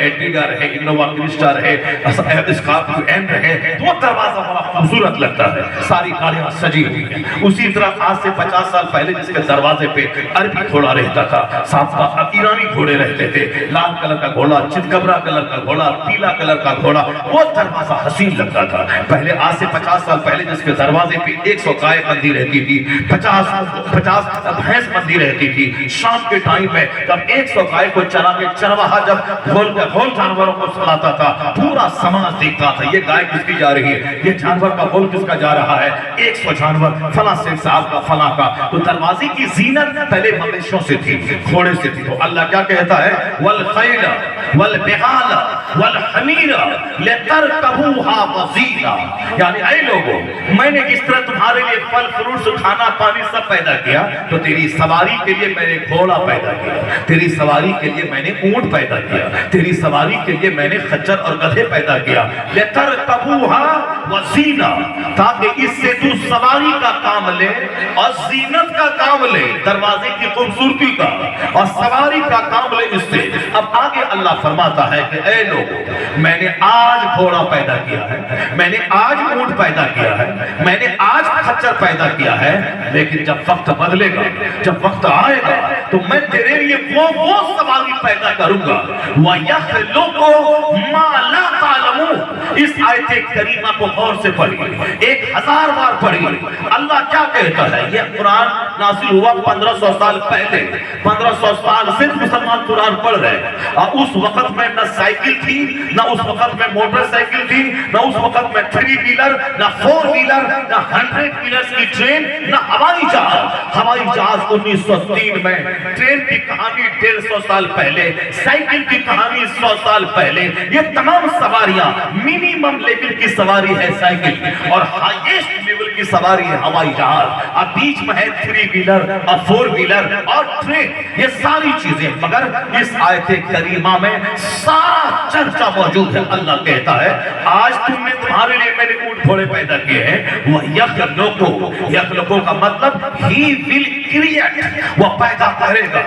ایڈیگا رہے، انووا کرسٹا رہے، Scorpio N رہے، تو وہ دروازہ بڑا خوبصورت لگتا ہے، ساری گاڑیاں سجی ہوئی ہیں۔ اسی طرح آج سے 50 سال پہلے جس کے دروازے پہ عربی گھوڑا رہتا تھا، ساتھ ایرانی گھوڑے رہتے تھے، لال کلر کا گھوڑا، چتکبرا کلر کا گھوڑا، پیلا کلر کا گھوڑا، وہ دروازہ حسین لگتا تھا۔ پہلے آج سے 50 سال پہلے جس کے دروازے پہ 100 گائے بندھی رہتی تھی، 50 بھینس بندھی رہتی تھی، شام کے ٹائم میں جب 100 گائے کو چرا کے چرواہا جب گھول جانوروں کو سلاتا تھا، پورا سماج دیکھتا تھا یہ گائے کس کی جا رہی ہے، یہ جانور کا گھول کس کا جا رہا ہے، 100 جانور فلاں سے صاحب کا فلاں کا۔ تو دروازے کی زینت پہلے مویشیوں سے تھی، گھوڑے سے تھی۔ تو اللہ کیا کہتا ہے والخیل والبغال والحمیر لترکبوها وزینا، یعنی اے لوگوں میں نے جس طرح تمہارے لیے پھل فروٹ کھانا پانی سب پیدا کیا، تو تیری سواری کے لیے میں نے گھوڑا پیدا کیا، تیری سواری کے لیے میں نے اونٹ پیدا کیا، تیری سواری کے لیے میں نے خچر اور گدھے پیدا کیا، لترکبوها وزینا، تاکہ اس سے تو سواری کا کام لے اور زینت کا کام لے، دروازے کی خوبصورتی کا اور سواری کا کام لے اس سے۔ اب آگے اللہ فرماتا ہے کہ اے لوگوں میں نے آج گھوڑا پیدا کیا ہے، میں نے آج اونٹ پیدا کیا ہے، میں نے آج خچر پیدا کیا ہے، لیکن جب وقت بدلے گا، جب وقت آئے گا تو میں تیرے لیے وہ سواری پیدا کروں گا۔ وَيَخْلُقُ مَا لَا تَعْلَمُونَ، اس آیت کریمہ کو غور سے پڑھیے، 1000 بار پڑھیے۔ اللہ کیا کہتا ہے؟ یہ قرآن نازل ہوا 1500 سال پہلے، 1500 سال سے مسلمان قرآن پڑھ رہے ہیں، اور اس وقت میں نہ سائیکل تھی، نہ اس وقت میں موٹر سائیکل تھی، نہ اس وقت میں 3 ویلر، نہ 4 ویلر، نہ 100 ویلرز کی ٹرین، نہ ہوائی جہاز۔ ہوائی جہاز 1903 میں، ٹرین کی کہانی 150 سال پہلے، سائیکل کی کہانی 100 سال پہلے۔ یہ تمام سواریاں منیمم لیول کی سواری ہے سائیکل، اور ہائیسٹ لیول کی سواری ہے ہوائی جہاز، اور بیچ میں ہے 3 ویلر اور 4 ویلر اور ٹرین۔ یہ ساری چیزیں، مگر اس آیت کریمہ میں سارا چرچا موجود ہے۔ اللہ کہتا ہے آج تم نے تمہارے لیے میں نے اونٹ گھوڑے پیدا کیے ہیں۔ وہ یخلقو کا مطلب ہی ول کریٹ، وہ پیدا کرے گا۔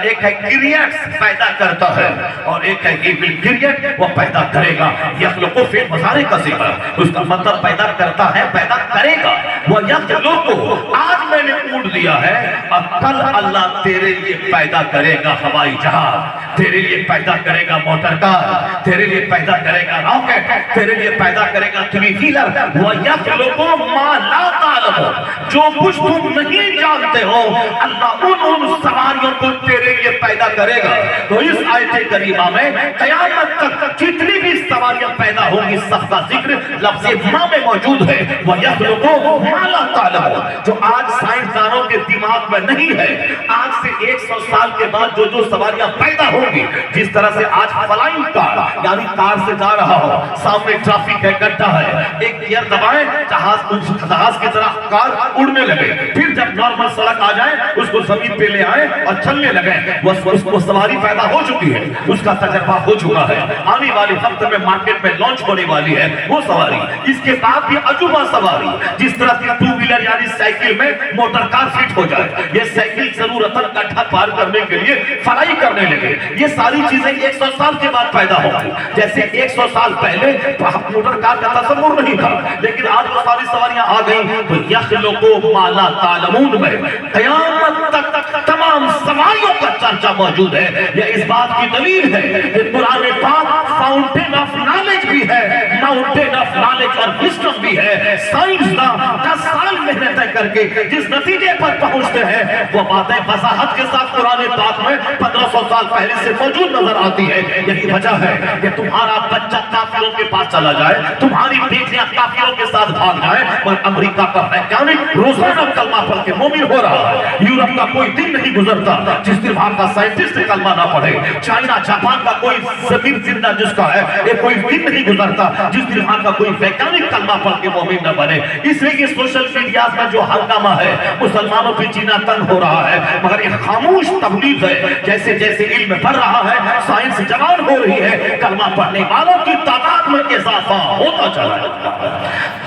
ایک ہے کریٹس، پیدا کرتا ہے، اور ایک ہے ہی ول کریٹ، وہ پیدا کرے گا۔ یخلقو فعل مضارع کا ذکر، اس کا مطلب پیدا کرتا ہے، پیدا کرے گا۔ وہ یخلقو، آج میں نے اونٹ دیا ہے، اور کل اللہ تیرے لیے پیدا کرے گا ہوائی جہاز، تیرے لیے پیدا کرے گا موٹر کار، تیرے لیے پیدا کرے گا راکٹ، تیرے لیے پیدا کرے گا 3 ویلر۔ وَيَخْلُقُ مَا لَا تَعْلَمُونَ، جو کچھ تم نہیں جانتے ہو اللہ ان سواریوں کو تیرے لیے پیدا کرے گا۔ تو اس آیت کریمہ میں قیامت تک جتنی بھی سواریاں پیدا ہوگی سب کا ذکر لفظ ما میں موجود ہے۔ وَيَخْلُقُ مَا لَا تَعْلَمُونَ، جو آج سائنسدانوں کے دماغ میں نہیں ہے، آج سے 100 سال کے بعد جو سواریاں پیدا ہوگی، جس طرح سے آج فلائنگ کار، یعنی کار سے جا رہا ہو، سامنے ٹریفک ہے، گڈھا ہے، ایک گیئر دبائیں، جہاز کی طرح کار اڑنے لگے، پھر جب نارمل سڑک آ جائے اس کو زمین پہ لے آئے اور چلنے لگے، اس کو سواری پیدا ہو چکی ہے، اس کا تجربہ ہو چکا ہے، آنے والے وقت میں مارکیٹ میں لانچ ہونے والی ہے وہ سواری۔ اس کے بعد بھی عجوبہ سواری، جس طرح سے 2 ویلر یعنی سائیکل میں موٹر کار فٹ ہو جائے، یہ سائیکل ضرورتاً گڈھا پار کرنے کے لیے فلائی کرنے لگے۔ یہ ساری چیزیں 100 سال کے بعد پیدا ہوگی، جیسے 100 سال پہلے موٹر کار کا تصور نہیں تھا، لیکن آج وہ ساری سواریاں آ گئی۔ تو یخلقو ما لا تعلمون میں قیامت تک تمام سواریوں کا چرچا موجود ہے۔ یہ اس بات کی دلیل ہے کہ قرآن پاک فاؤنٹین آف نالج بھی ہے، ماؤنٹین آف نالج اور وزڈم بھی ہے۔ سائنسداں 10 سال محنتیں کر کے جس نتیجے پر پہنچتے ہیں وہ باتیں وضاحت کے ساتھ قرآن پاک میں 1500 سال پہلے سے موجود نظر آتی ہے۔ یہی وجہ ہے کہ تمہارا بچہ کافروں کے پاس چلا جائے، تمہاری بیٹیاں کافروں کے ساتھ بھاگ جائیں، اور امریکہ کا ویگیانک روزانہ کلمہ پڑھ کے مومن ہو رہا ہے۔ یورپ کا کوئی دن نہیں گزرتا جس دن وہاں کا سائنٹسٹ کلمہ نہ پڑھے، چائنا جاپان کا کوئی زمین زندہ جس کا ہے یہ کوئی دن نہیں گزرتا جس دن وہاں کا کوئی ویگیانک کلمہ پڑھ کے مومن نہ بنے۔ اس لیے کہ سوشل میڈیا میں جو ہنگامہ ہے مسلمانوں پہ جینا تنگ ہو رہا ہے، مگر یہ خاموش تبلیغ ہے۔ جیسے جیسے علم بڑھ رہا ہے، سائنس جوان ہو رہی ہے، کلمہ پڑھنے والوں کی تعداد میں اضافہ ہوتا چلا ہے۔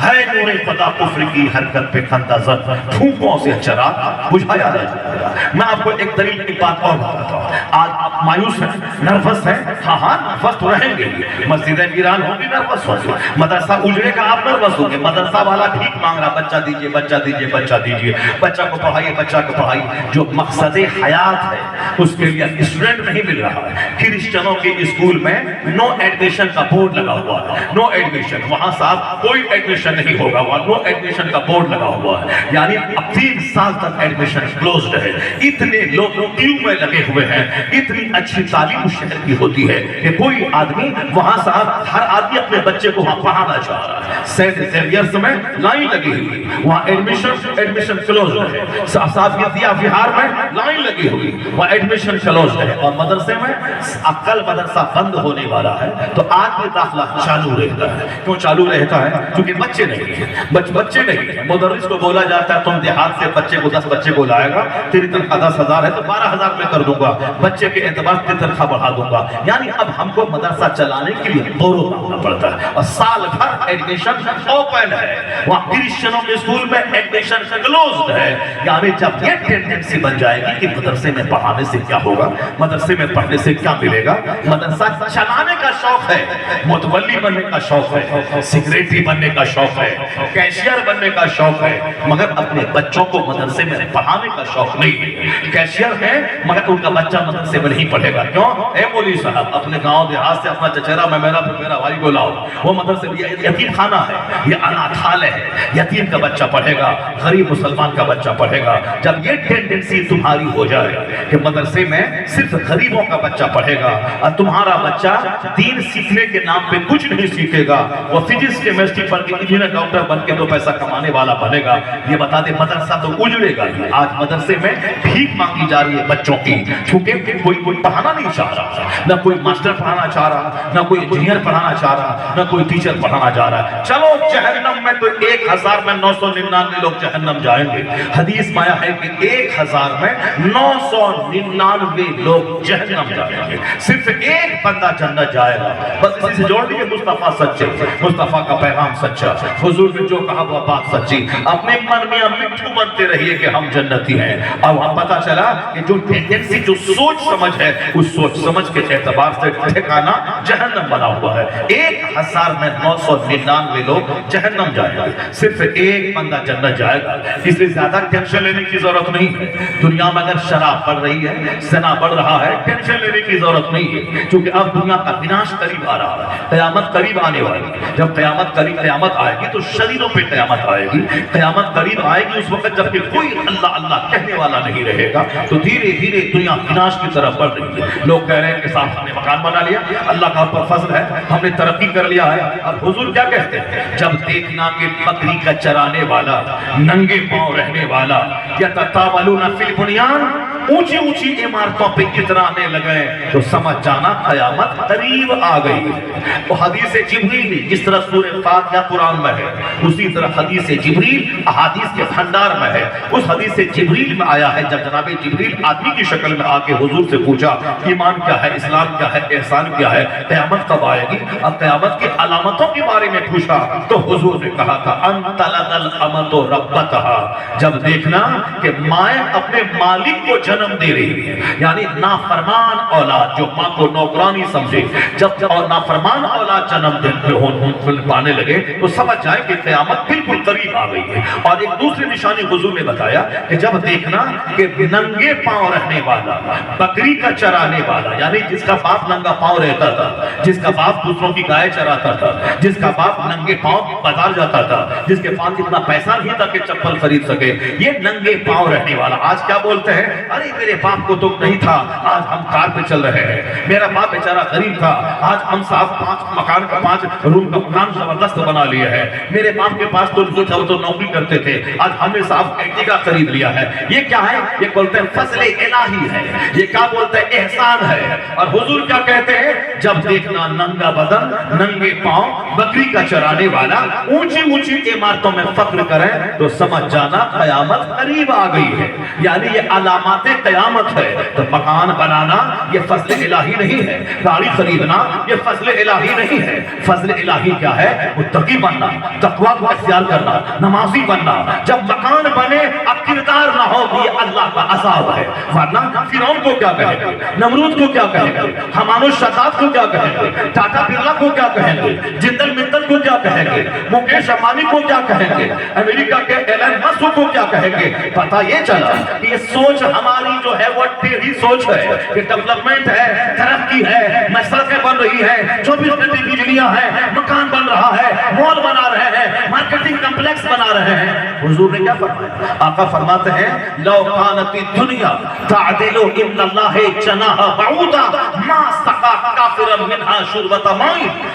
ہے نور خدا کفر کی حرکت پہ خندہ زد پھونکوں سے چراغ بجھایا نہ جائے گا۔ میں آپ کو ایک دلیل کی بات اور بتاتا ہوں۔ آج آپ مایوس ہیں، نروس ہیں، ہاں نروس تو رہیں گے، مسجدیں ویران ہوں گی، نروس ہوں گے، مدرسہ اجڑے گا، آپ نروس ہوں گے، مدرسہ والا بھیک مانگ رہا بچہ دیجئے بچہ دیجئے بچہ دیجئے، بچہ کو پڑھائیے بچہ کو پڑھائیے۔ جو مقصد حیات ہے اس کے لیے اسٹوڈنٹ نہیں مل رہا ہے۔ کرسچنوں کے اسکول میں نو ایڈمیشن کا بورڈ لگا ہوا ہے، نو ایڈمیشن، وہاں صاحب کوئی ایڈمیشن نہیں ہوگا، وہاں نو ایڈمیشن کا بورڈ لگا ہوا ہے، یعنی اب 3 سال تک ایڈمیشن کلوزڈ ہے۔ اتنے لوگ کیوں میں لگے ہوئے ہیں، اتنی اچھی تعلیم شہر کی ہوتی ہے کہ کوئی آدمی وہاں صاحب ہر آدمی اپنے بچے کو وہاں پڑھانا چاہ رہا ہے۔ سینٹ زیویئرز میں لائن لگی ہوئی، وہاں ایڈمیشن کلوزڈ ہے۔ صافیہ بہار میں لائن لگی ہوئی، وہاں ایڈمیشن کلوزڈ ہے۔ اور مدرسے میں کل مدرسہ بند ہونے والا ہے تو آج بھی داخلہ چالو رہتا ہے۔ کیوں چالو رہتا ہے؟ کیونکہ بچے نہیں ہیں، بچے نہیں ہیں۔ مدرس کو بولا جاتا ہے تم دیہات سے بچے کو 10 بچے کو لائے گا، تیری تنخواہ 10,000 ہے تو 12,000 میں کر دوں گا، بچے کے اعتبار سے تنخواہ بڑھا دوں گا۔ یعنی اب ہم کو مدرسہ چلانے کے لیے غورو مانگنا پڑتا ہے، اور سال بھر ایڈمیشن اوپن ہے۔ وہاں کرسچنوں کے اسکول میں ایڈمیشن کلوزڈ ہے۔ یعنی جب یہ ٹینڈنسی بن جائے گی کہ مدرسے میں پڑھانے سے کیا ہوگا، مدرسے میں پڑھنے سے کیا ملے گا، مدرسہ چلانے کا شوق ہے، متولی بننے کا شوق ہے، سیکریٹری بننے کا شوق ہے، کیشیئر بننے کا شوق ہے، مگر اپنے بچوں کو مدرسے میں پڑھانے کا شوق نہیں ہے۔ کیشیئر ہے مگر ان کا بچہ مدرسے میں نہیں پڑھے گا۔ کیوں؟ اے مولوی صاحب اپنے گاؤں دیہات سے اپنا چچیرا میں میرا بھائی کو لاؤ، وہ مدرسے میں یتیم خانہ ہے، یہ اناتھالیہ ہے، یتیم کا بچہ پڑھے گا، غریب مسلمان کا بچہ پڑھے گا۔ جب یہ ٹینڈنسی تمہاری ہو جائے کہ مدرسے میں صرف غریبوں کا بچہ پڑھے گا اور تمہارا بچہ دین سیکھنے کے نام پہ کچھ نہیں سیکھے گا، وہ فزکس کیمسٹری پڑھ کے انجینئر ڈاکٹر بن کے تو پیسہ کمانے والا بنے گا، یہ بتا دے مدرسہ تو اجڑے گا۔ آج مدرسے میں بھیک مانگی جا رہی ہے بچوں کی، کیونکہ کوئی پڑھانا نہیں چاہ رہا، نہ کوئی ماسٹر پڑھانا چاہ رہا، نہ کوئی انجینئر پڑھانا چاہ رہا، نہ کوئی ٹیچر پڑھانا چاہ رہا۔ چلو جہنم میں تو 1000 میں 999 لوگ جہنم جائیں گے۔ حدیث میں آیا ہے کہ 1000 میں 999 لوگ جہنم جائیں گے، صرف ایک بندہ جنت جائے گا۔ بس اسی سے جوڑ دیئے مصطفیٰ سچے، مصطفیٰ کا پیغام سچا، حضور نے جو کہا وہ بات سچی۔ اپنے من میں مٹھو بنتے رہیے کہ ہم جنتی ہیں، اور وہاں پتا چلا کہ جو ٹینڈنسی جو سوچ سمجھ ہے اس سوچ سمجھ کے اعتبار سے ٹھکانہ جہنم بنا ہوا ہے۔ 1000 میں 999 لوگ جہنم جائیں گے، صرف ایک بندہ جنت جائے گا۔ اس لیے زیادہ ٹینشن لینے کی ضرورت نہیں ہے۔ دنیا میں اگر شراب بڑھ رہی ہے، زنا بڑھ رہا ہے، ٹینشن لینے کی ضرورت نہیں ہے، کیونکہ اب دنیا کا وناش قریب آ رہا ہے، قیامت قریب آنے والی ہے۔ جب قیامت آئے گی تو شریروں پہ قیامت آئے گی، قیامت قریب آئے گی اس وقت جب کہ کوئی اللہ اللہ کہنے والا نہیں رہے گا، تو دھیرے دھیرے دنیا وناش کی طرف بڑھ رہی ہے۔ لوگ کہہ رہے ہیں کہ صاحب ہم نے مکان بنا لیا، اللہ کا اوپر فضل ہے، ہم نے ترقی کر لیا ہے۔ اور حضور کیا کہتے ہیں؟ جب دیکھنا کہ بکری کا چرانے والا، ننگے پاؤں رہنے والا، یتطاولون فی البنیان، اونچی اونچی عمارتوں پہ اترانے لگے تو سمجھ جانا قیامت قریب آ گئی۔ تو حدیث جبریل جس طرح سورہ فاتحہ قرآن میں ہے، اسی طرح حدیث جبریل احادیث کے بھنڈار میں ہے۔ اس حدیث جبریل میں آیا ہے جب جناب جبریل آدمی کی شکل میں آ کے حضور سے پوچھا ایمان کیا ہے، اسلام کیا ہے، احسان کیا ہے، قیامت کب آئے گی، اور قیامت کی علامتوں کے بارے میں پوچھا تو حضور نے کہا تھا ان تلد الامۃ ربتہا، جب دیکھنا کہ مائیں اپنے مالک کو جنم دے رہی ہے، یعنی نافرمان اولاد جو ماں کو نوکرانی سمجھے، جب نافرمان اولاد جنم پانے لگے تو سمجھ جائے کہ قیامت بالکل قریب آ گئی ہے۔ اور ایک دوسری نشانی حضور نے بتایا کہ جب دیکھنا کہ ننگے پاؤں رہنے والا، بکری کا چرانے والا، یعنی جس کا باپ ننگا پاؤں رہتا تھا، جس کا باپ دوسروں کی گائے چراتا تھا، جس کا باپ ننگے پاؤں بازار جاتا تھا، جس کے پاس اتنا پیسہ نہیں تھا کہ چپل خرید سکے، یہ ننگے پاؤں رہنے والا آج کیا بولتے ہیں؟ ارے میرے باپ کو تو نہیں تھا، آج ہم کار پہ چل رہے ہیں، میرا باپ بیچارہ غریب تھا، آج ہم صاحب 5 روم کا مکان زبردست بنا لیا ہے، میرے باپ کے پاس تو نہیں تھا، وہ تو نوکری کرتے تھے، آج ہم نے صاحب ایکٹیگا خرید لیا ہے۔ یہ کیا ہے؟ یہ بولتے ہیں فضل الہی ہے، یہ کیا بولتے ہیں؟ احسان ہے۔ اور حضور کیا کہتے ہیں؟ جب دیکھنا ننگا بدن، ننگے پاؤں، بکری کا چرانے والا اونچی اونچی عمارتوں میں فخر کریں تو سمجھ جانا قیامت قریب آ گئی ہے، یعنی یہ علامات قیامت ہے۔ تو مکان بنانا یہ فضل الہی نہیں ہے، گاڑی خریدنا یہ فضل الہی نہیں ہے۔ فضل الہی کیا ہے؟ متقی بننا، تقوی کو اختیار کرنا، نمازی بننا۔ جب مکان بنے اب کردار نہ ہو یہ اللہ کا عذاب ہے، ورنہ فرعون کو کیا کہیں گے، نمرود کو کیا کہیں گے، حمانو شداد کو کیا کہیں گے، ٹاٹا برلا کو کیا کہیں گے، جندل متل کو کیا کہیں گے، مکیش امبانی کو کیا کہیں گے، امریکہ کے ایلن مسک کو کیا کہیں گے۔ پتہ یہ چلا کہ یہ سوچ ہماری جو ہے وہ ٹیڑھی سوچ ہے کہ ڈیولپمنٹ ہے، ترقی ہے، سڑکیں بن رہی ہیں، 24 گھنٹے بجلیاں ہیں، مکان بن رہا ہے، مال بنا رہے ہیں، مارکیٹنگ کمپلیکس بنا رہے ہیں۔ حضور نے کیا فرمایا؟ آقا فرماتے ہیں لو کانت الدنیا تعدل ان اللہ جناح بعوضہ ما سقا کافرا منہا شربۃ ماء۔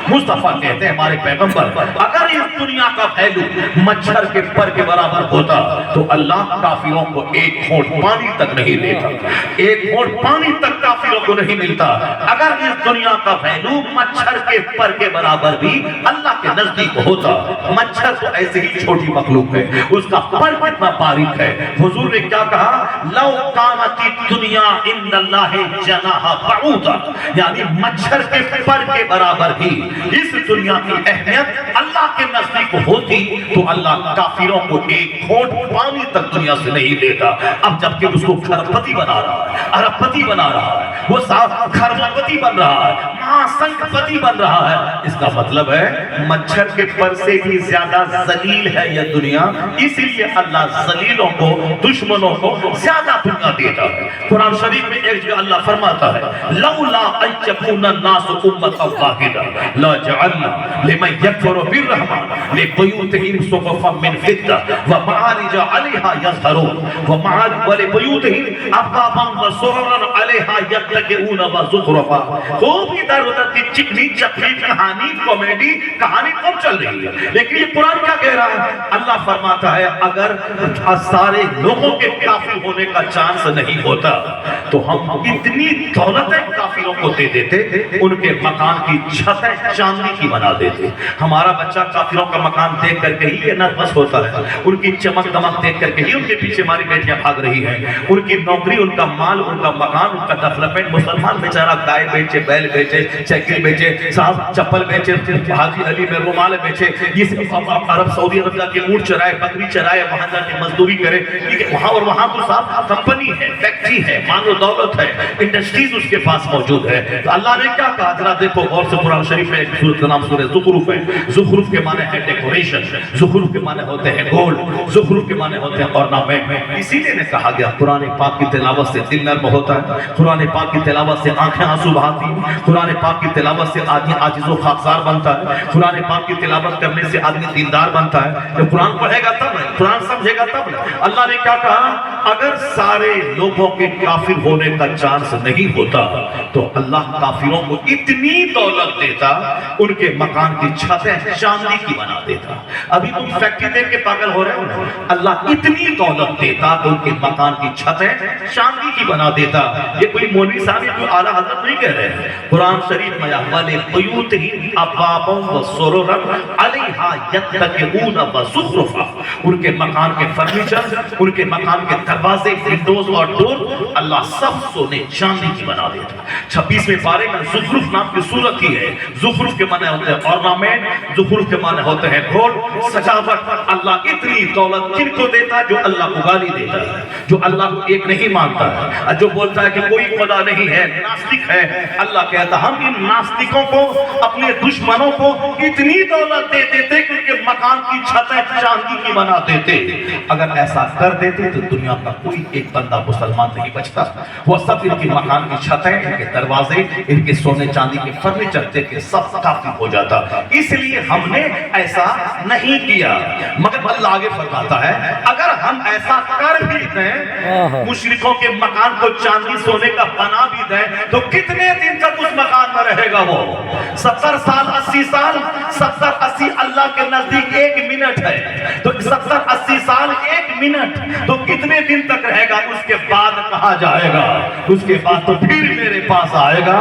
مصطفیٰ کہتے ہیں ہمارے پیغمبر اگر اس دنیا کا ویلو مچھر کے پر کے برابر ہوتا تو اللہ کافروں کو ایک گھونٹ پانی تک نہیں دیتا، ایک گھونٹ پانی تک کافروں کو نہیں ملتا۔ اگر اس دنیا کا ویلو مچھر کے پر کے برابر بھی اللہ کے نزدیک ہوتا، مچھر تو ایسے ہی چھوٹی مخلوق ہے، اس کا پر کتنا باریک ہے۔ حضور نے کیا کہا؟ لو کانت الدنیا عند اللہ جناح بعوضہ، یعنی مچھر کے پر کے برابر بھی اس دنیا کی اہمیت اللہ کے نزدیک ہوتی تو اللہ کافروں کو ایک گھونٹ پانی تک دنیا سے نہیں دیتا۔ اب جبکہ اس کو کھرپتی بنا رہا ہے، ارب پتی بنا رہا ہے، وہ کھرپتی بن رہا ہے، مہاسنکھ پتی بن رہا ہے۔ اس کا مطلب ہے مچھر کے پر سے بھی زیادہ ذلیل ہے یہ دنیا، اسی لیے اللہ ذلیلوں کو، دشمنوں کو زیادہ دنیا دیتا ہے۔ قرآن شریف میں ایک جگہ اللہ فرماتا ہے لولا ان یکون الناس امۃ واحدہ لجعلنا لمن یکفر بالرحمن لبیوتہم سقفا من فضہ ومعارج علیہا یظہرون ولبیوتہم ابوابا وسررا علیہا یتکئون وزخرفا۔ خوب ادھر ادھر کی چکنی چپڑی کہانی کامیڈی کہانی کم چل رہی ہے، لیکن یہ قرآن کیا کہہ رہا ہے؟ اللہ فرماتا ہے اگر سارے لوگوں کے کافر ہونے کا چانس نہیں ہوتا تو ہم اتنی دولتیں کافروں کو دے دیتے، ان کے مکان کی چھتیں چاندی کی بنا دیتے۔ ہمارا بچہ کافروں کا مکان دیکھ کر کے ہی یہ نروس ہوتا ہے، ان کی چمک دمک دیکھ کر کے ہی ان کے پیچھے ہماری بیٹیاں بھاگ رہی ہیں، ان کی نوکری، ان کا مال، ان کا مکان، ان کا ڈیولپمنٹ۔ مسلمان بیچارہ گائے بیچے، بیل بیچے، سائیکل بیچے، صاحب چپل بیچے، حاجی علی میں رومال بیچے، یہ عرب سعودی عرب جا کے اونٹ چرائے، بکری چرائے، وہاں جا کے مزدوری کرے، وہاں اور وہاں تو صاحب کمپنی ہے، فیکٹری ہے، مال و دولت ہے، انڈسٹریز اس کے پاس موجود ہے۔ تو اللہ نے کیا کہا؟ ذرا دیکھو غور سے، قرآن شریف میں ایک سورۃ کا نام سورہ زخرف ہے۔ زخرف کے معنی ہے ڈیکوریشن، زخرف کے معنی ہوتے ہیں گولڈ، زخرف کے معنی ہوتے ہیں اورنامنٹ۔ اسی لیے نے کہا گیا قرآن پاک کی تلاوت سے دل نرم ہوتا ہے، قرآن پاک کی تلاوت سے آنکھیں آنسو بہاتی ہیں، قرآن پاک کی تلاوت سے آدمی عاجز و خاکسار بنتا ہے، قرآن پاک کی تلاوت کرنے سے آدمی دیندار بنتا ہے۔ جب قرآن پڑھے گا تب نہیں، قرآن سمجھے گا تب نہیں۔ اللہ نے کیا کہا؟ اگر سارے لوگوں کے کافر ہونے کا چانس نہیں ہوتا تو اللہ کافروں کو اتنی دولت دیتا، ان کے مکان کی چھتیں چاندی کی بنا دیتا۔ ابھی تم فیکٹری دیکھ کے پاگل ہو رہے ہو، اللہ اتنی دولت دیتا کہ ان کے مکان کی چھتیں چاندی کی بنا دیتا۔ یہ کوئی مولوی صاحب، یہ کوئی اعلیٰ حضرت نہیں کہہ رہے، قرآن شریف میں وَلِبُیُوتِهِمْ أَبْوَابًا وَسُرُرًا عَلَيْهَا يَتَّكِئُونَ وَزُخْرُفًا۔ ان کے مکان کے فرنیچر، ان کے مکان کے دروازے، ونڈوز اور ڈور اللہ سب سونے چاندی کی بنا دیتا۔ 26ویں پارے میں زخرف نام کی صورت ہی ہے۔ زخرف کے معنی ہوتے ہیں اورنامنٹ، زخرف کے معنی ہوتے ہیں گولڈ، سجاوٹ۔ اللہ اتنی دولت کن کو دیتا ہے؟ جو اللہ کو گالی دیتا ہے، جو اللہ کو ایک نہیں مانتا ہے، جو بولتا ہے کہ کوئی خدا نہیں ہے، ناستک ہے۔ اللہ کہتا ہم ان ناستکوں کو، اپنے دشمنوں کو اتنی دولت دے دیتے کہ ان کے مکان کی چھتیں چاندی کی بنا دیتے۔ اگر ایسا کر دیتے تو دنیا کا کوئی ایک بندہ مسلمان نہیں بچتا، وہ سب ان کے مکان کی چھتیں، ان کے دروازے، ان کے سونے چاندی کے فرنیچر دیکھ کے سب کافی ہو جاتا۔ اس لیے ہم نے ایسا نہیں کیا۔ مگر اللہ آگے فرماتا ہے اگر ہم ایسا کر بھی دیں، مشرکوں کے مکان کو چاندی سونے کا بنا بھی دیں، تو کتنے دن تک اس مکان میں رہے گا وہ؟ 70 سال، 80 سال؟ 70 80 اللہ کے نزدیک 1 منٹ ہے، تو 70 80 سال 1 منٹ تو کتنے دن تک رہے گا؟ اس کے بعد کہا جائے گا، اس کے بعد تو پھر میرے پاس آئے گا،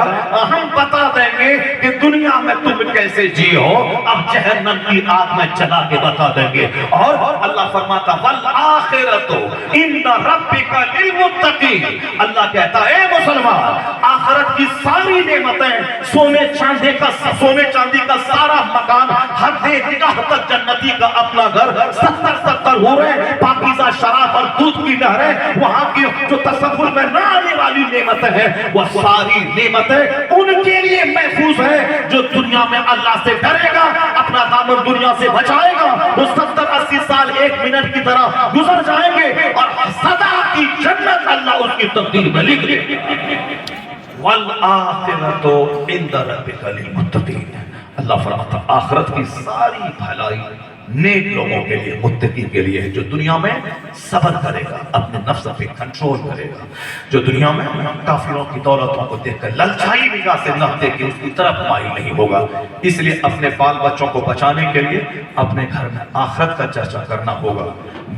ہم بتا دیں گے کہ دنیا میں تم کیسے جی ہو، اب جہنم کی آگ میں چلا کے بتا دیں گے۔ اور اللہ فرماتا والآخرۃ عند ربک للمتقین، اللہ کہتا ہے اے مسلمان آخرت کی ساری نعمتیں، سونے چاندی کا سارا مکان، ہر نگاہ تک جنتی کا اپنا گھر، 70 حوریں، پاکیزہ شراب اور دودھ کی نہریں، وہاں کی جو تصور میں نہ آنے والی نعمتیں ہیں، وہ ساری نعمتیں ان کے لیے محفوظ ہیں جو دنیا میں اللہ سے ڈرے گا، اپنا دامن دنیا سے بچائے گا۔ وہ 70-80 سال 1 منٹ کی طرح گزر جائیں گے اور سدا کی جنت اللہ اس کی تقدیر میں لکھ دے گا۔ والآخرۃ عند ربک للمتقین، اللہ فرماتا آخرت کی ساری بھلائی نیک لوگوں کے لیے، متقی کے لیے ہے، جو دنیا میں صبر کرے گا، اپنے نفس پہ کنٹرول کرے گا، جو دنیا میں کافروں کی دولتوں کو دیکھ کر للچائی نگاہ سے نہ دیکھے اس کی طرف مائل نہیں ہوگا۔ اس لیے اپنے بال بچوں کو بچانے کے لیے اپنے گھر میں آخرت کا چرچا کرنا ہوگا،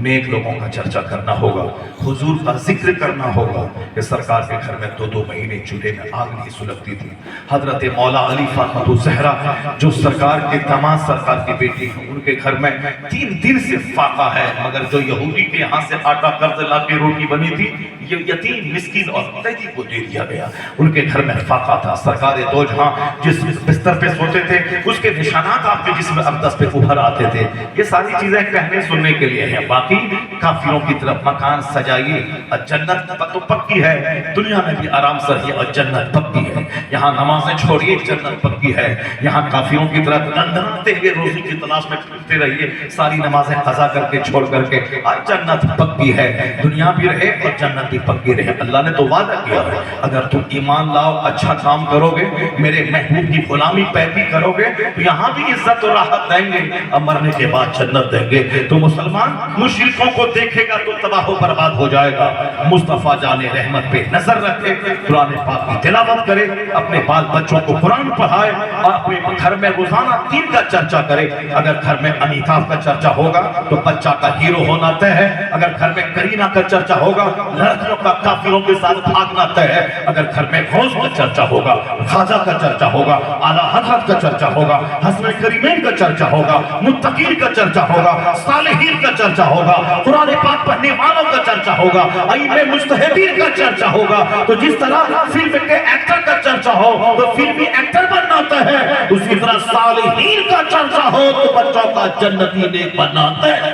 نیک لوگوں کا چرچا کرنا ہوگا، حضور کا ذکر کرنا ہوگا کہ سرکار کے گھر میں 2 مہینے چولہے میں آگ نہیں سلگتی تھی۔ حضرت مولا علی فاطمہ الزہرا جو سرکار کے داماد سرکار کی بیٹی ہیں، ان کے گھر میں 3 دن سے فاقہ ہے، مگر جو یہودی کے یہاں سے آٹا قرض لا کے روٹی بنی تھی یہ یتیم مسکین اور قیدی کو دے دیا گیا۔ ان کے گھر میں فاقہ تھا۔ سرکار دو جہاں جس بستر پہ سوتے تھے اس کے نشانات آپ کے جسم اقدس پہ ابھر آتے تھے۔ یہ ساری چیزیں کہنے سننے کے لیے ہیں، باقی کافروں کی طرف مکان سجائیے اور جنت تو پکی ہے، دنیا میں بھی آرام سے رہیے اور جنت پکی ہے۔ یہاں نمازیں چھوڑیے، جنت پکی ہے۔ یہاں کافروں کی طرف دندناتے ہوئے روزی کی تلاش میں پھرتے رہیے، ساری نمازیں قضا کر کے چھوڑ کر کے، اور جنت پکی ہے، دنیا بھی رہے اور جنت بھی پکی رہے۔ اللہ نے تو وعدہ کیا ہے اگر تم ایمان لاؤ، اچھا کام کرو گے، میرے محبوب کی غلامی پیروی کرو گے تو یہاں بھی عزت و راحت دیں گے اور مرنے کے بعد جنت دیں گے۔ تو مسلمان مشرکوں کو دیکھے گا تو تباہ و برباد ہو جائے گا۔ مصطفیٰ جان رحمت پہ نظر رکھے، قرآن پاک کی تلاوت کرے، اپنے بال بچوں کو قرآن پڑھائے اور اپنے گھر میں روزانہ دین کا چرچا کرے۔ اگر گھر میں انیتاب کا چرچا ہوگا تو بچہ کا ہیرو ہونا طے ہے۔ اگر گھر میں کرینہ کا چرچا ہوگا، لڑکیوں کا کافروں کے ساتھ بھاگنا طے ہے۔ اگر گھر میں غوث کا چرچا ہوگا، خواجہ کا چرچا ہوگا، اعلیٰ حضرت کا چرچا ہوگا، حسن کریمین کا چرچا ہوگا، متقین کا چرچا ہوگا، صالحین کا چرچا ہوگا، قرآن پاک پڑھنے والوں کا چرچا ہوگا، ائمہ مجتہدین کا چرچا ہوگا۔ تو جس طرح فلم کے ایکٹر کا چرچا ہو تو فلمی ایکٹر بننا طے ہے، اسی طرح صالحین کا چرچا ہو تو بچوں کا جنتی نیک بننا طے ہے۔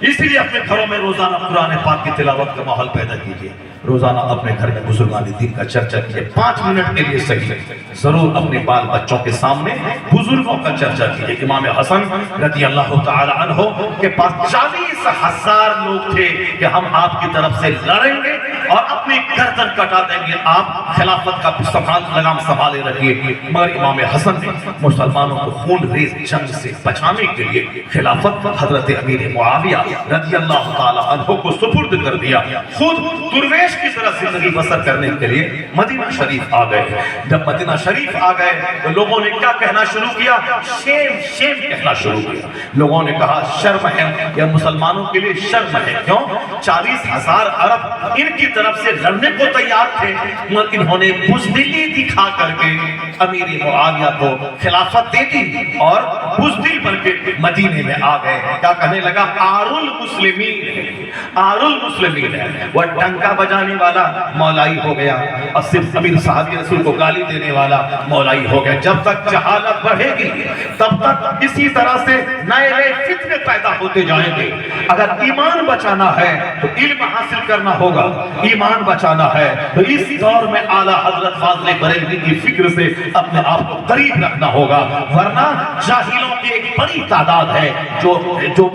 اس لیے اپنے گھروں میں روزانہ قرآن پاک کی تلاوت کا ماحول پیدا کیجیے، روزانہ اپنے گھر میں بزرگان دین کا چرچا کیجیے، 5 منٹ کے لیے صحیح ضرور اپنے بال بچوں کے سامنے بزرگوں کا چرچا کیجیے۔ امام حسن رضی اللہ تعالی عنہ کے پاس 40,000 لوگ تھے کہ ہم آپ کی طرف سے لڑیں گے اور اپنی گردن کٹا دیں گے، آپ خلافت کا لگام سنبھالے رکھیے۔ مگر امام حسن نے مسلمانوں کو خون ریز جنگ سے بچانے کے لیے خلافت حضرت امیر معاویہ رضی اللہ تعالی عنہ کو سپرد کر دیا، خود درویش کی طرح زندگی بسر کرنے کے لیے مدینہ شریف آ گئے۔ جب مدینہ شریف آ گئے تو لوگوں نے کیا کہنا شروع کیا؟ شیم شیم کہنا شروع کیا۔ لوگوں نے کہا شرم ہے، یا مسلمانوں کے لیے شرم ہے۔ کیوں؟ 40,000 عرب ان کی طرف سے لڑنے کو تیار تھے، مگر انہوں نے بزدلی دکھا کر کے امیر معاویہ کو خلافت دے دی اور بزدل بن کے مدینے میں آ گئے۔ کیا کہنے لگا؟ آر المسلمین ہے، وہ ڈنکا بجانے والا مولائی ہو گیا اور صرف امیر صحابی رسول کو گالی دینے والا مولائی ہو گیا۔ جب تک جہالت بڑھے گی تب تک اسی طرح سے نئے نئے فتنے پیدا ہوتے جائیں گے۔ اگر ایمان بچانا ہے تو علم حاصل کرنا ہوگا، ایمان بچانا ہے تو اس دور میں اعلیٰ حضرت فاضل بریلوی کی فکر سے اپنے آپ کو قریب رکھنا ہوگا، ورنہ جاہلوں کی ایک بڑی تعداد ہے جو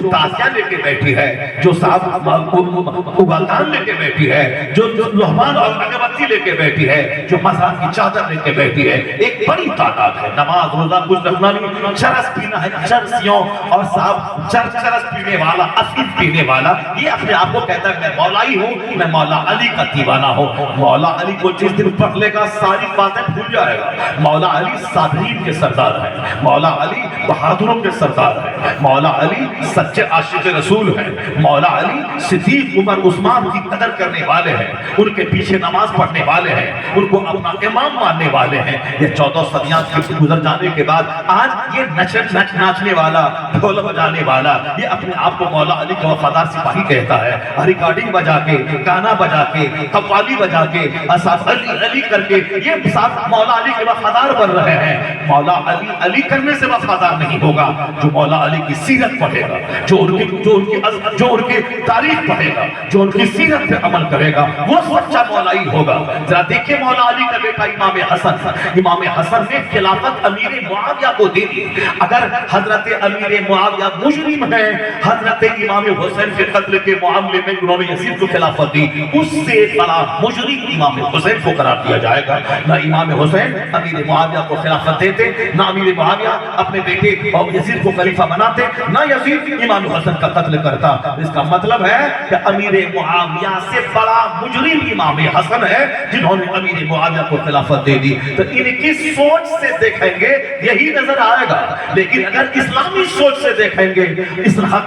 تازیہ لے کے بیٹھی ہے، جو صاحب اگالدان لے کے بیٹھی ہے، جو لہمان اور اگربتی لے کے بیٹھی ہے، جو مذہب کی چادر لے کے بیٹھی ہے، ایک بڑی تعداد ہے۔ نماز روزہ کچھ رکھنا نہیں، چرس پینا ہے، چرسیوں اور صاحب چرس پینے والا، افیم پینے والا، یہ اپنے آپ کو کہتا ہے میں مولائی ہوں، میں مولا علی علی کا دیوانہ ہو. مولا علی کو جس دن پڑھ لے گا ساری باتیں بھول جائے گا. مولا علی صابرین کے سردار ہیں. مولا علی بہادروں کے سردار ہیں. مولا علی سچے عاشق رسول ہیں. مولا علی صدیق عمر عثمان کی قدر کرنے والے ہیں. ان کے پیچھے نماز پڑھنے والے ہیں. ان کو اپنا امام ماننے والے ہیں. یہ 14 صدیاں گزر جانے کے بعد آج یہ ناچنے والا، ڈھول بجانے والا، یہ اپنے آپ کو مولا علی کا وفادار سپاہی کہتا ہے. ریکارڈنگ بجا کے، گانا بجا کے، قوالی بجا کے، علی علی کر کے یہ ساتھ مولا علی کے وفادار بن رہے ہیں. مولا علی علی کرنے سے وفادار نہیں ہوگا. جو مولا علی کی سیرت پڑھے گا، جو ان کی تاریخ پڑھے گا، جو ان کی سیرت پہ عمل کرے گا، وہ سچا مولائی ہوگا. ذرا دیکھیں مولا علی کا بیٹا امام حسن. امام حسن نے خلافت امیر معاویہ کو دے دی. اگر حضرت امیر معاویہ مجرم ہے، حضرت امام حسین کے قتل کے معاملے میں انہوں نے یزید کو خلافت دی، اس سے بڑا مجرم امام حسین کو قرار دیا جائے گا. نہ امام حسین امیر معاویہ کو خلافت دیتے، نہ امیر معاویہ اپنے بیٹے اور یزید کو خلیفہ بناتے، نہ یزید امام حسن کا قتل کرتا. اس کا مطلب ہے کہ امیر معاویہ سے بڑا مجرم امام حسن ہے جنہوں نے امیر معاویہ کو خلافت دے دی. تو ان کی سوچ سے دیکھیں گے یہی نظر آئے گا. لیکن اگر اسلامی سوچ سے دیکھیں گے،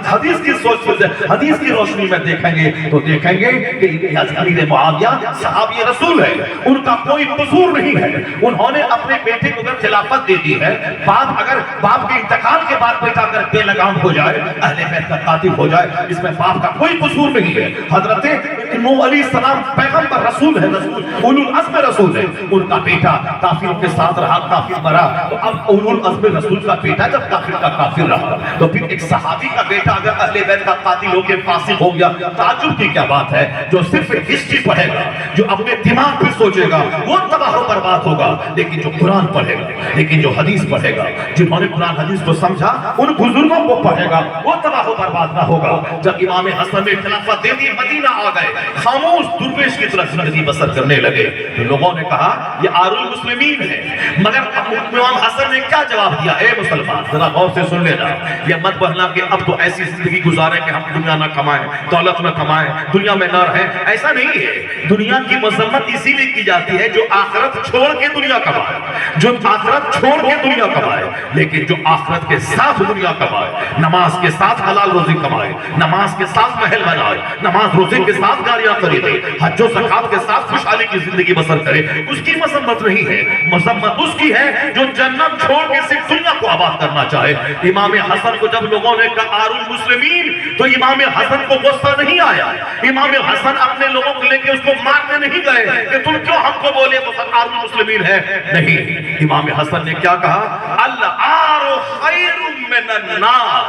حدیث کی سوچ سے، حدیث کی روشنی میں دیکھیں گے تو دیکھیں گے کہ امیر معاویہ صحابی رسول ہے، ان کا کوئی قصور نہیں ہے. انہوں نے اپنے بیٹے کو اگر خلافت دے دی ہے، باپ کے انتقال کے بعد بیٹا اگر بے لگام ہو جائے، اہل بیت کا قاتل ہو جائے، اس میں باپ کا کوئی قصور نہیں ہے. حضرت نوح علیہ السلام پیغمبر رسول ہے، رسول اولو العزم رسول ہے. ان کا بیٹا کافروں کے ساتھ رہا، کافر مرا. تو اب اولو العزم رسول کا بیٹا جب کافر کا کافر رہا، تو پھر ایک صحابی کا بیٹا اگر اہل بیت کا قاتل ہو کے فاسق ہو گیا، تعجب کی کیا بات ہے. جو صرف ہسٹری پڑھے گا، جو اپنے دماغ پہ سوچے گا، وہ تباہ و برباد ہوگا. لیکن جو قرآن پڑھے گا، لیکن جو حدیث پڑھے گا، جنہوں نے قرآن حدیث کو سمجھا، ان بزرگوں کو پڑھے گا، وہ تباہ و برباد نہ ہوگا. جب امام حسن نے خلافت دے دی، مدینہ آ گئے، خاموش درویش کی طرح زندگی بسر کرنے لگے. تو لوگوں نے کہا یہ آر المسلمین ہے. مگر امام حسن نے کیا جواب دیا؟ اے مسلمان ذرا غور سے سن لینا. یہ مت بہنا کہ اب تو ایسی زندگی گزارے کہ ہم دنیا نہ کمائیں، دولت نہ کمائیں، دنیا میں نہ رہیں. ایسا نہیں ہے. دنیا کی مذمت اسی لیے کی جاتی ہے جو آخرت چھوڑ کے دنیا کمائے، جو آخرت چھوڑ کے دنیا کمائے. لیکن جو آخرت کے ساتھ دنیا کمائے، نماز کے ساتھ حلال روزی کمائے، نماز کے ساتھ محل بنائے، نماز روزے کے ساتھ گاڑیاں خریدے، حج و زکات کے ساتھ خوشحالی کی زندگی بسر کرے، اس کی مذمت نہیں ہے. مذمت اس کی ہے جو جنت چھوڑ کے صرف دنیا کو آباد کرنا چاہے. امام حسن کو جب لوگوں نے کہا آر المسلمین، تو امام حسن کو غصہ نہیں آیا. امام حسن اپنے لوگوں کو لے کے اس کو مارنے نہیں گئے کہ تم کیوں ہم کو بولے آر المسلمین ہے. نہیں، امام حسن نے کیا کہا؟ العار خیر من النار.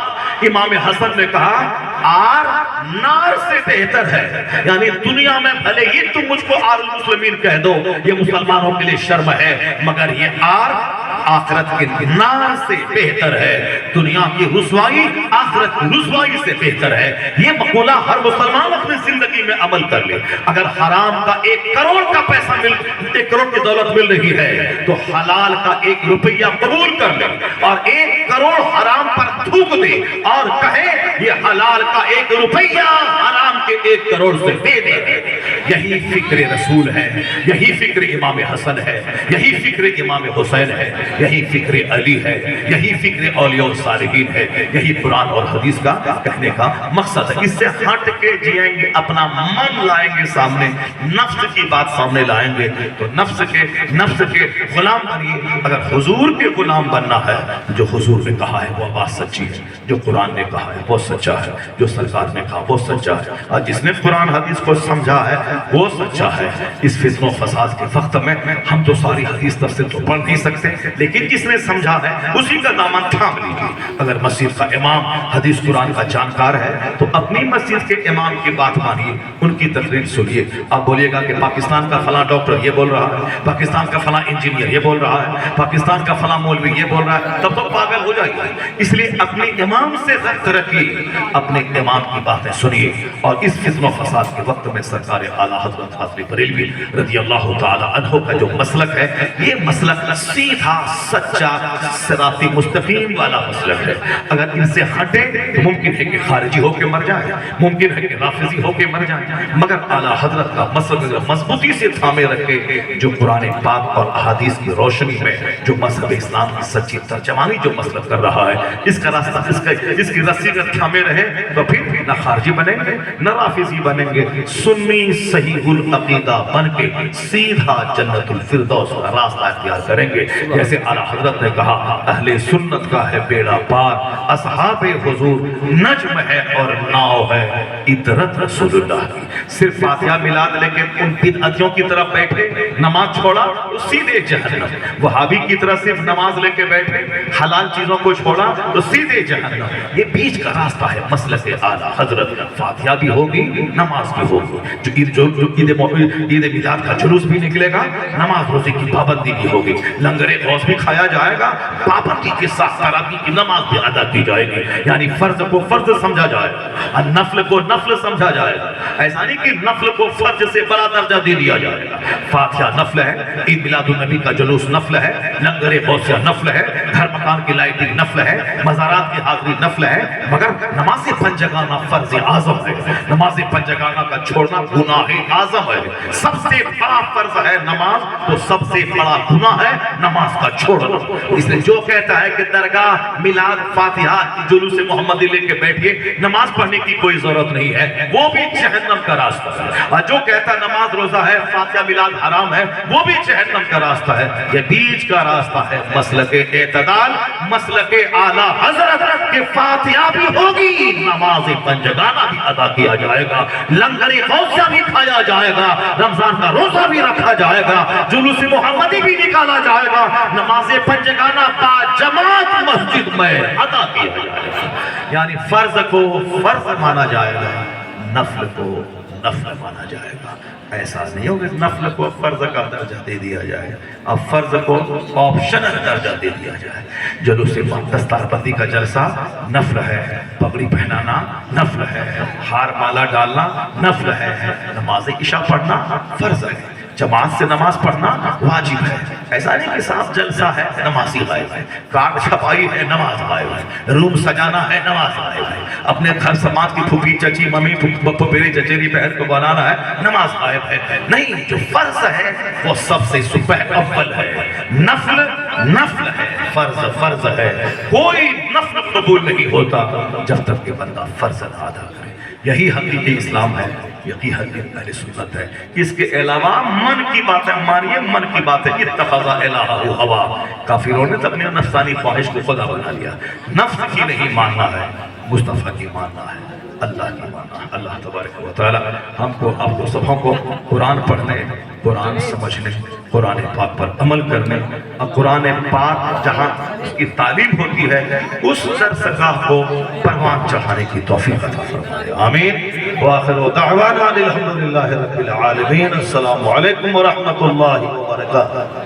امام حسن نے کہا آر نار سے بہتر ہے. یعنی دنیا میں بھلے ہی تم مجھ کو آر المسلمین کہہ دو، یہ مسلمانوں کے لیے شرم ہے، مگر یہ آر آخرت کے نار سے بہتر ہے. دنیا کی رسوائی آخرت کی رسوائی سے بہتر ہے. یہ مقولہ ہر مسلمان اپنی زندگی میں عمل کر لے. اگر حرام کا 1 کروڑ کا پیسہ 1 کروڑ کی دولت مل رہی ہے تو حلال کا 1 روپیہ قبول کر لے، اور 1 کروڑ حرام پر تھوک دے اور کہے یہ حلال کا 1 روپیہ حرام کے 1 کروڑ سے دے دے. یہی فکر رسول ہے، یہی فکر امام حسن ہے، یہی فکر امام حسین ہے، یہی فکر علی ہے، یہی فکر اولیاء الصالحین ہے. یہی قرآن اور حدیث کا کہنے کا مقصد ہے. اس سے ہٹ کے جئیں گے، اپنا من لائیں گے سامنے، نفس کی بات سامنے لائیں گے تو نفس کے غلام بنیے. اگر حضور کے غلام بننا ہے، جو حضور نے کہا ہے وہ بات سچی ہے، جو قرآن نے کہا ہے وہ سچا ہے، جو سرکار نے کہا وہ سچا ہے، اور جس نے قرآن حدیث کو سمجھا ہے وہ سچا ہے. اس فتن و فساد کے وقت میں ہم تو ساری حدیث تفسیر تو پڑھ نہیں سکتے، لیکن جس نے سمجھا ہے اسی کا دامن تھام لیجیے. اگر مسجد کا امام حدیث قرآن کا جانکار ہے تو اپنی مسجد کے امام کی بات مانیے، ان کی تقریر سنیے. آپ بولیے گا کہ پاکستان کا فلاں ڈاکٹر یہ بول رہا ہے، پاکستان کا فلاں انجینئر یہ بول رہا ہے، پاکستان کا فلاں مولوی یہ بول رہا ہے، تب تو پاگل ہو جائیے. اس لیے اپنے امام سے ربط رکھیے، اپنے امام کی باتیں سنیے. اور اس فتن و فساد کے وقت میں سرکار اعلیٰ حضرت حاضری بریلوی رضی اللہ تعالی عنہ کا جو مسلک ہے، یہ مسلک سیدھا سچا صراط مستقیم والا مسلک ہے۔ اگر ان سے ہٹے تو ممکن ہے کہ خارجی ہو کے مر جائے، ممکن ہے کہ رافضی ہو کے مر جائے، مگر اعلیٰ حضرت کا مسلک مضبوطی سے تھامے رکھے، جو قرآن پاک اور احادیث کی روشنی میں جو مذہب اسلام کی سچی ترجمانی جو مسلک کر رہا ہے، اس کا راستہ اس کی رسی کا تھامے رہے تو پھر نہ خارجی بنیں گے نہ رافضی بنیں گے، سنی صحیح العقیدہ بن کے سیدھا جنت الفردوس کا راستہ اختیار کریں گے۔ جیسے اعلیٰ حضرت نے کہا، اہل سنت کا ہے بیڑا پار، اصحاب حضور نجم ہے اور ناؤ ہے عطرت رسول اللہ کی۔ صرف فاتحہ میلاد لے کے ان بدعتیوں کی طرف بیٹھے، نماز چھوڑا تو سیدھے جہنم، وہابی کی طرف صرف نماز لے کے بیٹھے، حلال چیزوں کو چھوڑا تو سیدھے جہنم۔ یہ بیچ کا راستہ ہے مسلک اعلیٰ حضرت۔ فاتحہ بھی ہوگی، نماز بھی ہوگی، جو عید میلاد کا جلوس بھی نکلے گا، نماز روزے کی پابندی بھی ہوگی، لنگر غوث بھی کھایا جائے گا، پابندی کے ساتھ تراویح کی نماز بھی ادا کی جائے گی، یعنی فرض کو فرض سمجھا جائے گا، نفل کو نفل سمجھا جائے گا۔ ایسا نہیں کہ نفل کو فرض سے بڑا درجہ دے دیا جائے گا۔ فاتحہ نفل ہے، عید میلاد النبی کا جلوس نفل ہے، لنگر غوثیہ نفل ہے، گھر مکان کی لائٹنگ نفل ہے، مزارات کی حاضری نفل ہے، مگر نماز پنجگانہ فرض اعظم ہے۔ نماز پنجگانہ کا چھوڑنا گناہ اعظم ہے۔ سب سے بڑا فرض ہے نماز، تو سب سے بڑا گناہ ہے نماز کا چھوڑنا۔ اس لیے جو کہتا ہے کہ درگاہ میلاد فاتحہ جلوس محمدی لے کے بیٹھیے، نماز پڑھنے کی کوئی ضرورت نہیں ہے، وہ بھی جہنم کا راستہ ہے۔ اور جو کہتا ہے نماز روزہ ہے، فاتحہ میلاد حرام ہے، وہ بھی جہنم کا راستہ ہے۔ یہ بیچ کا راستہ ہے مسلک اعتدال، مسلک اعلیٰ حضرت کے فاتحہ بھی ہوگی، نماز پنجگانہ بھی ادا کیا جائے گا، لنگر غوثیہ بھی کھایا جائے گا، رمضان کا روزہ بھی رکھا جائے گا، جلوس محمدی بھی نکالا جائے گا، نماز پنجگانہ با جماعت مسجد میں ادا کیا جائے گا۔ یعنی فرض کو فرض مانا جائے گا، نفل کو نفل مانا جائے گا۔ ایسا نہیں ہوگا کہ نفل کو فرض کا درجہ دے دیا جائے، اب فرض کو آپشنل درجہ دے دیا جائے۔ جلوس دستار بندی کا جلسہ نفل ہے، پگڑی پہنانا نفل ہے، ہار مالا ڈالنا نفل ہے، نماز عشاء پڑھنا فرض ہے، جماعت سے نماز پڑھنا واجب ہے۔ ایسا نہیں کہ صاحب جلسہ ہے نمازی غائب ہے، کارڈ چھپائی ہے نماز غائب ہے، روم سجانا ہے نماز غائب ہے، اپنے گھر سماج کی پھوپھی چچی ممی پھپھیری چچیری بہن کو بنانا ہے نماز غائب ہے۔ نہیں، جو فرض ہے وہ سب سے سپہ اول ہے، نفل نفل ہے، فرض فرض ہے۔ کوئی نفل قبول نہیں ہوتا جب تک کہ بندہ فرض ادا کرے۔ یہی حقیقی اسلام ہے، یہی حقیقی اہل سنت ہے۔ اس کے علاوہ من کی باتیں مانیے، من کی باتیں اتخذ الہہ ہوا۔ کافروں نے اپنی نفسانی خواہش کو خدا بنا لیا۔ نفس کی نہیں ماننا ہے، مصطفیٰ کی ماننا ہے، اللہ کی ماننا ہے۔ اللہ تبارک و تعالی ہم کو آپ کو سبوں کو قرآن پڑھنے، قرآن سمجھنے، قرآن پاک پر عمل کرنے اور قرآن پاک جہاں اس کی تعلیم ہوتی ہے اس درسگاہ کو پروان چڑھانے کی توفیق عطا فرمائے، آمین۔ وآخر دعوانا الحمدللہ رب العالمین۔ السلام علیکم ورحمۃ اللہ وبرکاتہ۔